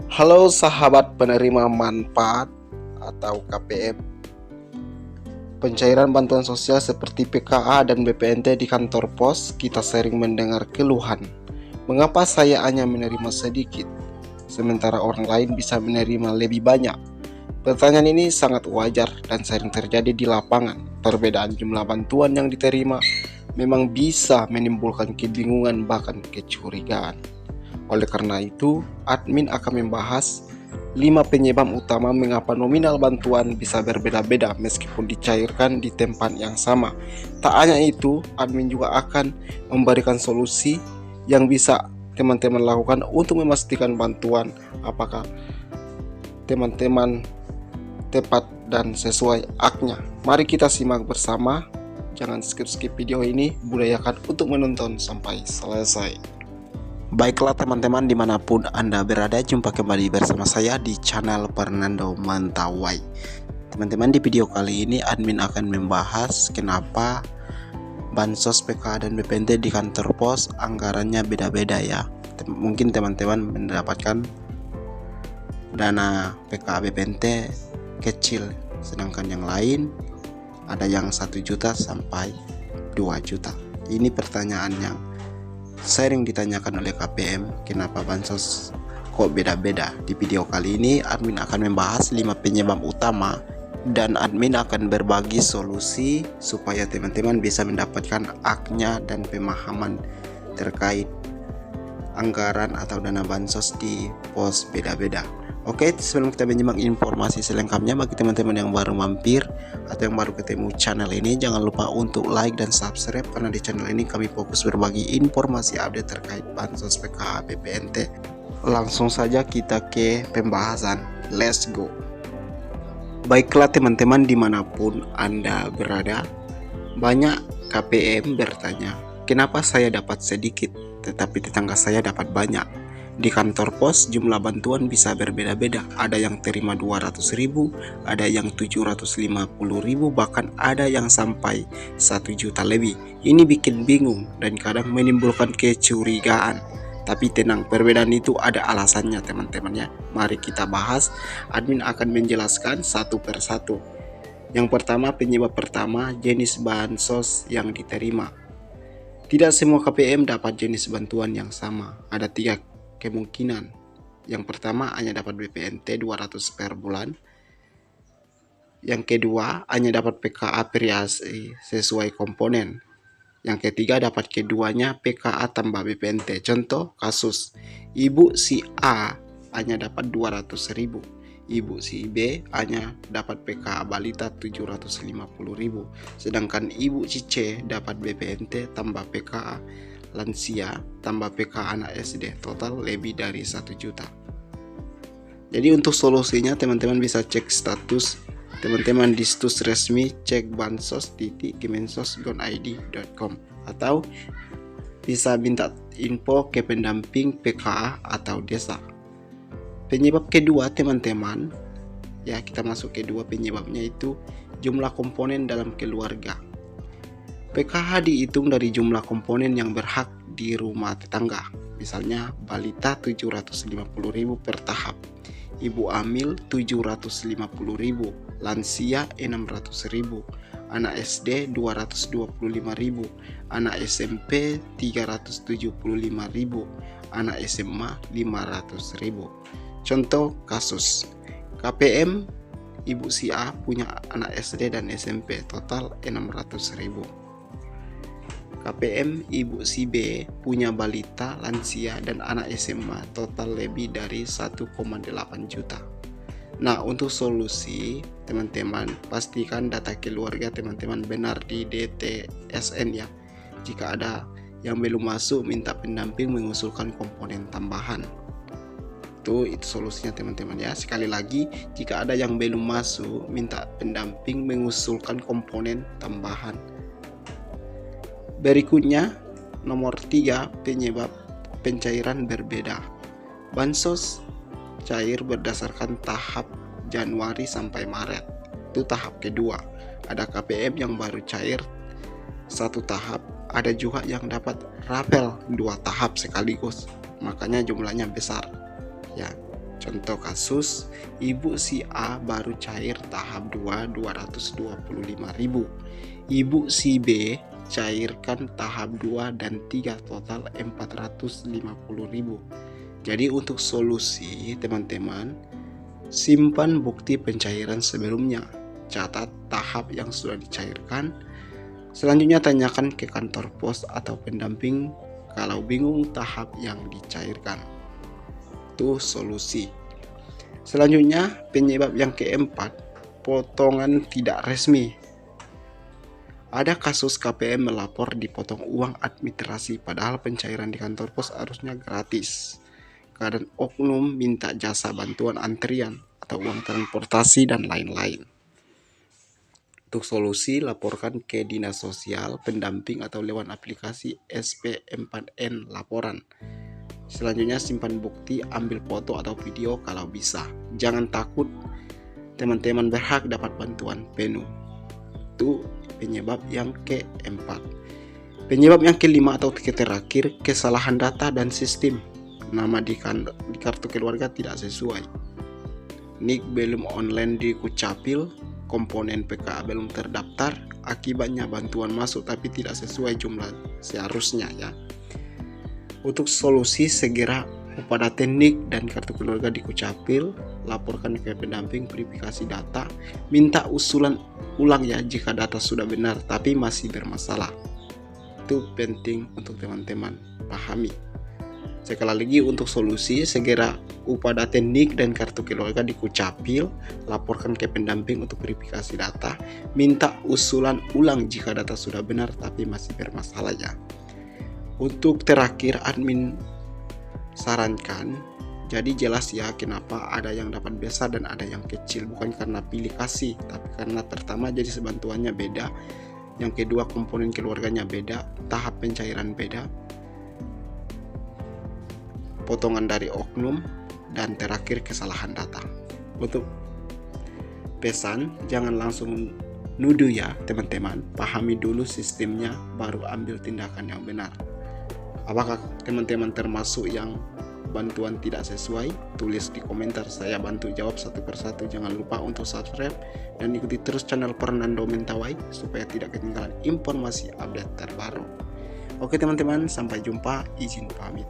Halo sahabat penerima manfaat atau KPM. Pencairan bantuan sosial seperti PKA dan BPNT di kantor pos, kita sering mendengar keluhan. Mengapa saya hanya menerima sedikit, sementara orang lain bisa menerima lebih banyak? Pertanyaan ini sangat wajar dan sering terjadi di lapangan. Perbedaan jumlah bantuan yang diterima memang bisa menimbulkan kebingungan bahkan kecurigaan. Oleh karena itu, admin akan membahas 5 penyebab utama mengapa nominal bantuan bisa berbeda-beda meskipun dicairkan di tempat yang sama. Tak hanya itu, admin juga akan memberikan solusi yang bisa teman-teman lakukan untuk memastikan bantuan apakah teman-teman tepat dan sesuai haknya. Mari kita simak bersama. Jangan skip-skip video ini, budayakan untuk menonton sampai selesai. Baiklah teman-teman, dimanapun Anda berada, jumpa kembali bersama saya di channel Fernando Mantawai. Teman-teman, di video kali ini admin akan membahas kenapa bansos PKA dan BPNT di kantor pos anggarannya beda-beda ya. Mungkin teman-teman mendapatkan dana PKA BPNT kecil, sedangkan yang lain ada yang 1 juta sampai 2 juta. Ini pertanyaan yang sering ditanyakan oleh KPM, kenapa bansos kok beda-beda. Di video kali ini admin akan membahas 5 penyebab utama dan admin akan berbagi solusi supaya teman-teman bisa mendapatkan haknya dan pemahaman terkait anggaran atau dana bansos di pos beda-beda. Oke, sebelum kita menyimak informasi selengkapnya, bagi teman-teman yang baru mampir atau yang baru ketemu channel ini, jangan lupa untuk like dan subscribe, karena di channel ini kami fokus berbagi informasi update terkait bansos PKA BPNT. Langsung saja kita ke pembahasan, let's go. Baiklah teman-teman, dimanapun Anda berada, banyak KPM bertanya, kenapa saya dapat sedikit tetapi tetangga saya dapat banyak? Di kantor pos jumlah bantuan bisa berbeda-beda, ada yang terima 200.000, ada yang 750.000, bahkan ada yang sampai 1 juta lebih. Ini bikin bingung dan kadang menimbulkan kecurigaan. Tapi tenang, perbedaan itu ada alasannya teman-teman ya. Mari kita bahas, admin akan menjelaskan satu persatu. Yang pertama, penyebab pertama, jenis bansos yang diterima. Tidak semua KPM dapat jenis bantuan yang sama, ada 3 kemungkinan. Yang pertama, hanya dapat BPNT 200 per bulan. Yang kedua, hanya dapat PKA variasi sesuai komponen. Yang ketiga, dapat keduanya PKA tambah BPNT. Contoh kasus, ibu si A hanya dapat 200.000, ibu si B hanya dapat PKA balita 750.000, sedangkan ibu si C dapat BPNT tambah PKA lansia tambah PKA anak SD, total lebih dari 1 juta. Jadi untuk solusinya teman-teman bisa cek status teman-teman di situs resmi cek bansos.kemensos.id.com atau bisa minta info ke pendamping PKA atau desa. Penyebab kedua teman-teman ya, kita masuk kedua penyebabnya, itu jumlah komponen dalam keluarga. PKH dihitung dari jumlah komponen yang berhak di rumah tetangga. Misalnya balita 750.000 per tahap, ibu hamil 750.000, lansia 600.000, anak SD 225.000, anak SMP 375.000, anak SMA 500.000. Contoh kasus, KPM ibu si A punya anak SD dan SMP, total 600.000. KPM ibu si B punya balita, lansia, dan anak SMA, total lebih dari 1,8 juta. Nah, untuk solusi teman-teman, pastikan data keluarga teman-teman benar di DTSN ya. Jika ada yang belum masuk, minta pendamping mengusulkan komponen tambahan. Itu solusinya teman-teman ya. Sekali lagi, jika ada yang belum masuk, minta pendamping mengusulkan komponen tambahan. Berikutnya, nomor 3, penyebab pencairan berbeda. Bansos cair berdasarkan tahap Januari sampai Maret. Itu tahap kedua. Ada KPM yang baru cair 1 tahap, ada juga yang dapat rapel 2 tahap sekaligus. Makanya jumlahnya besar. Ya. Contoh kasus, ibu si A baru cair tahap 2 225.000. Ibu si B cairkan tahap 2 dan 3 total 450.000. Jadi untuk solusi teman-teman, simpan bukti pencairan sebelumnya, catat tahap yang sudah dicairkan. Selanjutnya tanyakan ke kantor pos atau pendamping kalau bingung tahap yang dicairkan. Itu solusi. Selanjutnya penyebab yang keempat, potongan tidak resmi. Ada kasus KPM melapor dipotong uang administrasi padahal pencairan di kantor pos harusnya gratis. Keadaan oknum minta jasa bantuan antrian atau uang transportasi dan lain-lain. Untuk solusi, laporkan ke dinas sosial, pendamping atau lewat aplikasi SP4N laporan. Selanjutnya simpan bukti, ambil foto atau video kalau bisa. Jangan takut, teman-teman berhak dapat bantuan penuh. Itu penyebab yang keempat. Penyebab yang kelima atau terakhir, kesalahan data dan sistem. Nama di kartu keluarga tidak sesuai. NIK belum online di Dukcapil, komponen PKA belum terdaftar, akibatnya bantuan masuk tapi tidak sesuai jumlah seharusnya ya. Untuk solusi, segera upadaten NIK dan kartu keluarga di Dukcapil, laporkan ke pendamping verifikasi data, minta usulan ulang ya jika data sudah benar tapi masih bermasalah. Itu penting untuk teman-teman pahami. Sekali lagi untuk solusi, segera upadaten NIK dan kartu keluarga di Dukcapil, laporkan ke pendamping untuk verifikasi data, minta usulan ulang jika data sudah benar tapi masih bermasalah ya. Untuk terakhir, admin sarankan, jadi jelas ya kenapa ada yang dapat besar dan ada yang kecil, bukan karena pilih kasih, tapi karena pertama jadi sebantuannya beda, yang kedua komponen keluarganya beda, tahap pencairan beda, potongan dari oknum, dan terakhir kesalahan data. Untuk pesan, jangan langsung nuduh ya teman-teman, pahami dulu sistemnya baru ambil tindakan yang benar. Apakah teman-teman termasuk yang bantuan tidak sesuai? Tulis di komentar, saya bantu jawab satu persatu. Jangan lupa untuk subscribe dan ikuti terus channel Fernando Mentawai supaya tidak ketinggalan informasi update terbaru. Oke teman-teman, sampai jumpa, izin pamit.